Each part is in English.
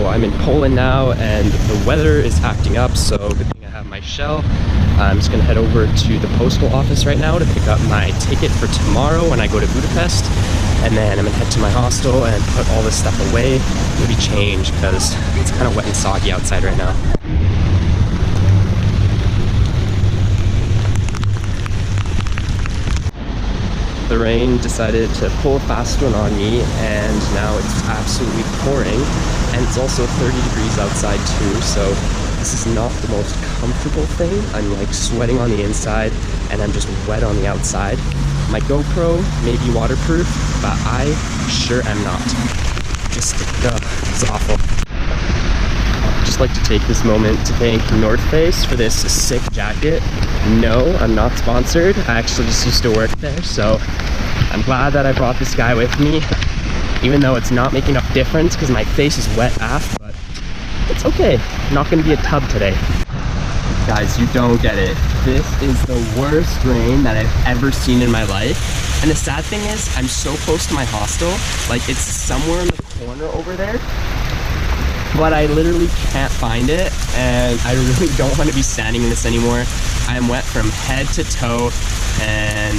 so I'm in Poland now, and the weather is acting up, so good thing I have my shell. I'm just gonna head over to the postal office right now to pick up my ticket for tomorrow when I go to Budapest, and then I'm gonna head to my hostel and put all this stuff away, maybe change, because it's kind of wet and soggy outside right now. The rain decided to pull a fast one on me, and now it's absolutely pouring, and it's also 30 degrees outside too, so this is not the most comfortable thing. I'm like sweating on the inside and I'm just wet on the outside. My GoPro may be waterproof, but I sure am not. It's awful. I'd just like to take this moment to thank North Face for this sick jacket. No, I'm not sponsored. I actually just used to work there, so I'm glad that I brought this guy with me, even though it's not making a difference because my face is wet af, but it's okay. Not gonna be a tub today. Guys, you don't get it. This is the worst rain that I've ever seen in my life. And the sad thing is, I'm so close to my hostel, like it's somewhere in the corner over there, but I literally can't find it, and I really don't want to be standing in this anymore. I am wet from head to toe, and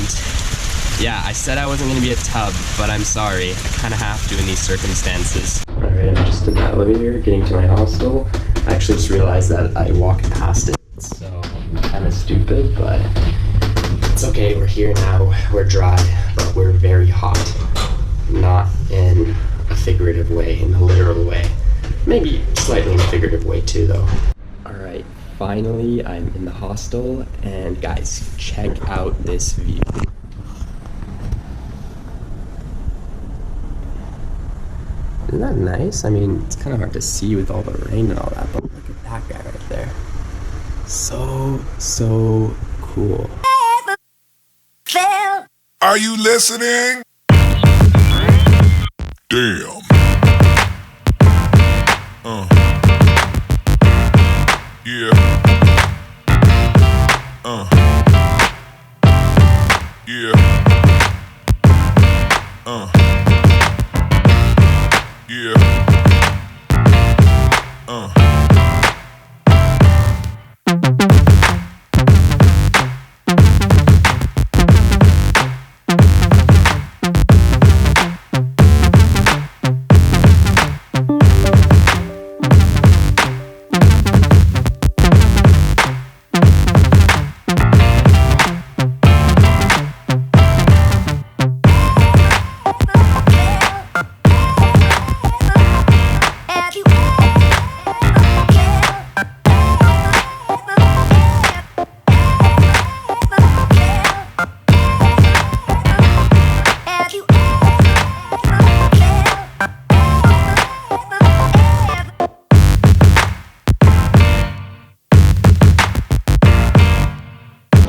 yeah, I said I wasn't going to be a tub, but I'm sorry. I kind of have to in these circumstances. Alright, I'm just in the elevator getting to my hostel. I actually just realized that I walked past it, so I'm kind of stupid, but it's okay. We're here now. We're dry, but we're very hot. Not in a figurative way, in a literal way. Maybe slightly in a figurative way too, though. Alright, finally I'm in the hostel, and guys, check out this view. Isn't that nice? I mean, it's kind of hard to see with all the rain and all that, but look at that guy right there. So cool. Are you listening? Damn. Yeah. Yeah. Yeah.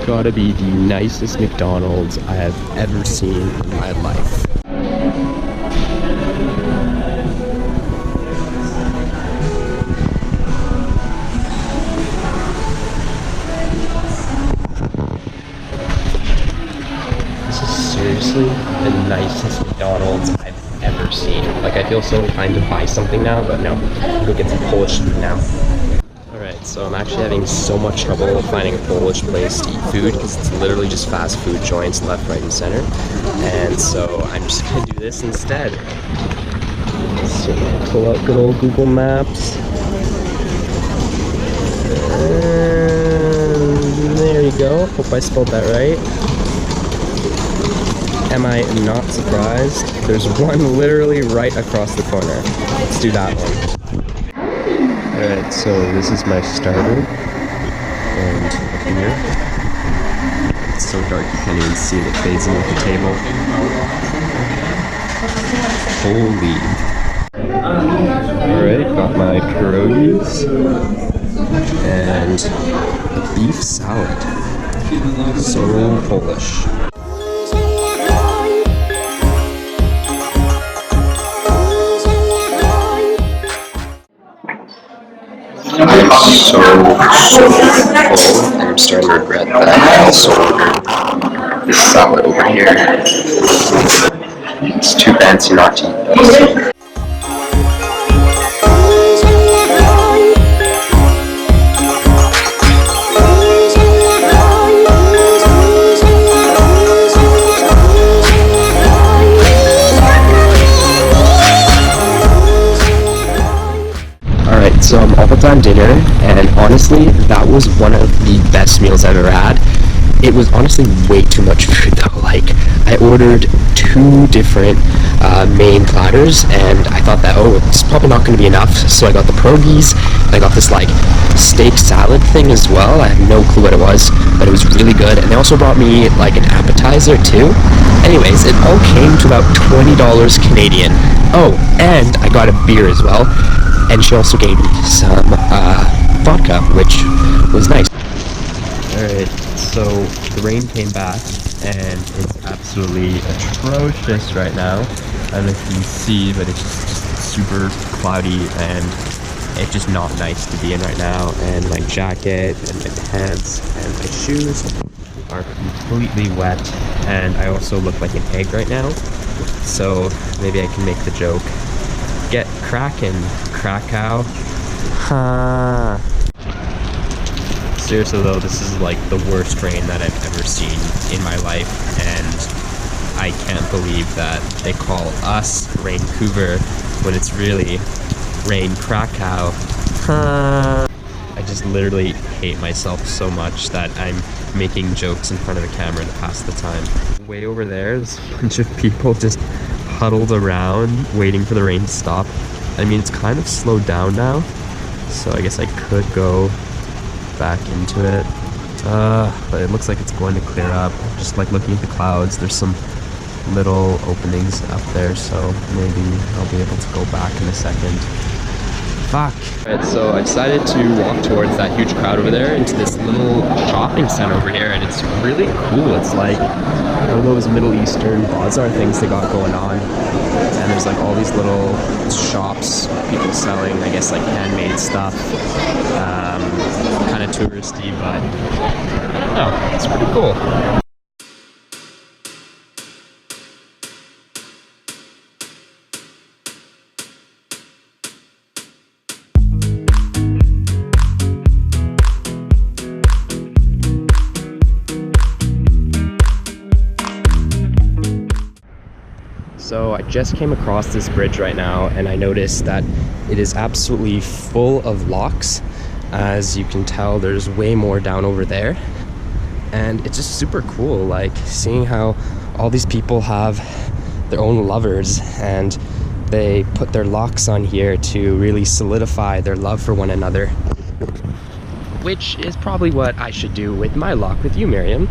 Gotta be the nicest McDonald's I have ever seen in my life. This is seriously the nicest McDonald's I've ever seen. Like, I feel so inclined to buy something now, but no, go get some Polish food now. Alright, so I'm actually having so much trouble finding a Polish place to eat food because it's literally just fast food joints left, right, and center. And so I'm just going to do this instead. So pull out good old Google Maps. And there you go. Hope I spelled that right. Am I not surprised? There's one literally right across the corner. Let's do that one. Alright, so this is my starter, and here, it's so dark you can't even see it, it fades in with the table. Holy. Alright, got my pierogies, and a beef salad. So Polish. I'm so full, and I'm starting to regret that I also ordered this salad over here. It's too fancy not to eat this. So I'm all done dinner, and honestly, that was one of the best meals I've ever had. It was honestly way too much food though. Like, I ordered 2 different main platters, and I thought that, oh, it's probably not going to be enough. So I got the pierogies, I got this like steak salad thing as well. I have no clue what it was, but it was really good. And they also brought me like an appetizer too. Anyways, it all came to about $20 Canadian. Oh, and I got a beer as well. And she also gave me some vodka, which was nice. Alright, so the rain came back, and it's absolutely atrocious right now. I don't know if you can see, but it's just super cloudy, and it's just not nice to be in right now. And my jacket and my pants and my shoes are completely wet, and I also look like an egg right now. So maybe I can make the joke. Get crackin', Krakow. Ha. Seriously though, this is like the worst rain that I've ever seen in my life, and I can't believe that they call us Raincouver when it's really Rain Krakow. I just literally hate myself so much that I'm making jokes in front of the camera to pass the time. Way over there, there's a bunch of people just huddled around waiting for the rain to stop. I mean, it's kind of slowed down now, so I guess I could go back into it, but it looks like it's going to clear up. Just like looking at the clouds, there's some little openings up there, so maybe I'll be able to go back in a second. Fuck. Alright, so I decided to walk towards that huge crowd over there into this little shopping center over here, and it's really cool. It's like one of those Middle Eastern bazaar things they got going on, and there's like all these little shops, people selling, I guess, like handmade stuff. Kind of touristy, but oh, it's pretty cool. So I just came across this bridge right now, and I noticed that it is absolutely full of locks. As you can tell, there's way more down over there, and it's just super cool, like seeing how all these people have their own lovers, and they put their locks on here to really solidify their love for one another, which is probably what I should do with my lock with you, Miriam.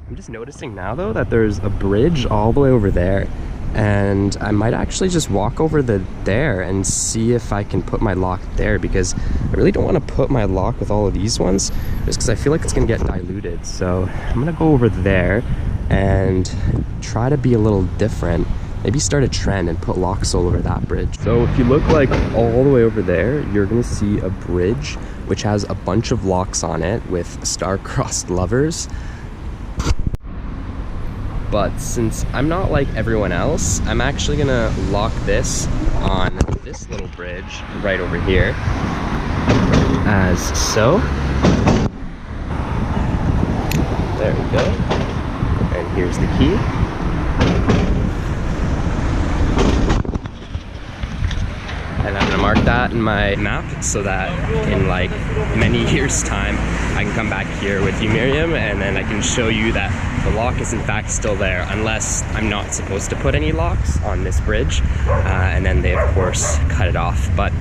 I'm just noticing now though that there's a bridge all the way over there, and I might actually just walk over there and see if I can put my lock there, because I really don't want to put my lock with all of these ones just because I feel like it's gonna get diluted. So I'm gonna go over there and try to be a little different, maybe start a trend and put locks all over that bridge. So if you look like all the way over there, you're gonna see a bridge which has a bunch of locks on it with star-crossed lovers. But since I'm not like everyone else, I'm actually gonna lock this on this little bridge right over here, as so. There we go. And here's the key. And I'm gonna mark that in my map so that in like many years' time, I can come back here with you, Miriam, and then I can show you that the lock is in fact still there, unless I'm not supposed to put any locks on this bridge. And then they of course cut it off, but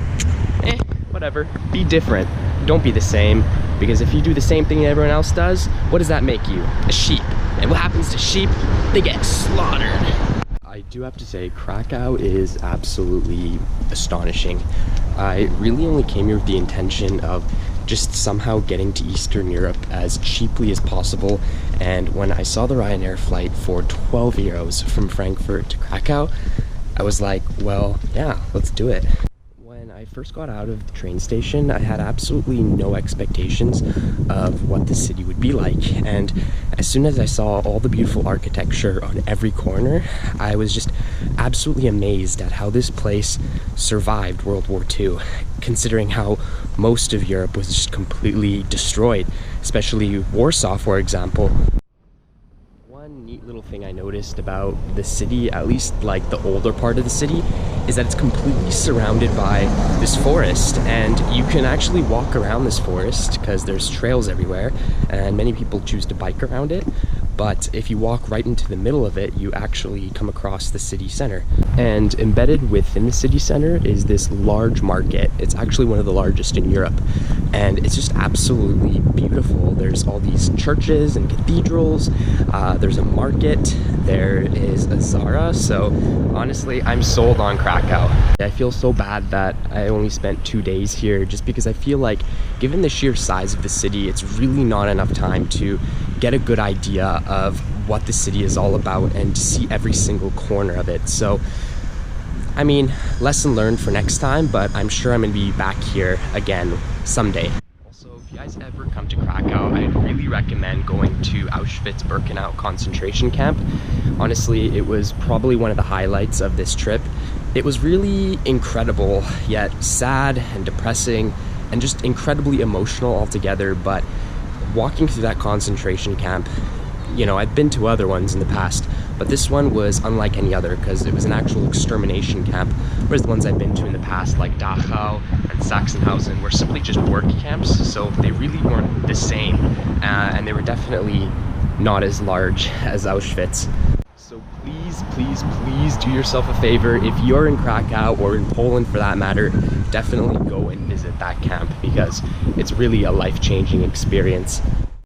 whatever, be different, don't be the same, because if you do the same thing everyone else does, what does that make you? A sheep. And what happens to sheep? They get slaughtered. I do have to say, Krakow is absolutely astonishing. I really only came here with the intention of just somehow getting to Eastern Europe as cheaply as possible, and when I saw the Ryanair flight for 12 euros from Frankfurt to Krakow, I was like, well, yeah, let's do it. When I first got out of the train station, I had absolutely no expectations of what the city would be like, and as soon as I saw all the beautiful architecture on every corner, I was just absolutely amazed at how this place survived World War II, considering how most of Europe was just completely destroyed, especially Warsaw, for example. One neat little thing I noticed about the city, at least like the older part of the city, is that it's completely surrounded by this forest, and you can actually walk around this forest because there's trails everywhere, and many people choose to bike around it. But if you walk right into the middle of it, you actually come across the city center. And embedded within the city center is this large market. It's actually one of the largest in Europe. And it's just absolutely beautiful. There's all these churches and cathedrals. There's a market. There is a Zara. So honestly, I'm sold on Krakow. I feel so bad that I only spent 2 days here, just because I feel like, given the sheer size of the city, it's really not enough time to get a good idea of what the city is all about and to see every single corner of it. So, I mean, lesson learned for next time, but I'm sure I'm gonna be back here again someday. Also, if you guys ever come to Krakow, I'd really recommend going to Auschwitz-Birkenau concentration camp. Honestly, it was probably one of the highlights of this trip. It was really incredible, yet sad and depressing and just incredibly emotional altogether. But walking through that concentration camp, you know, I've been to other ones in the past, but this one was unlike any other because it was an actual extermination camp, whereas the ones I've been to in the past, like Dachau and Sachsenhausen, were simply just work camps, so they really weren't the same, and they were definitely not as large as Auschwitz. So please, please, please do yourself a favor. If you're in Krakow, or in Poland for that matter, definitely go and visit that camp, because it's really a life-changing experience.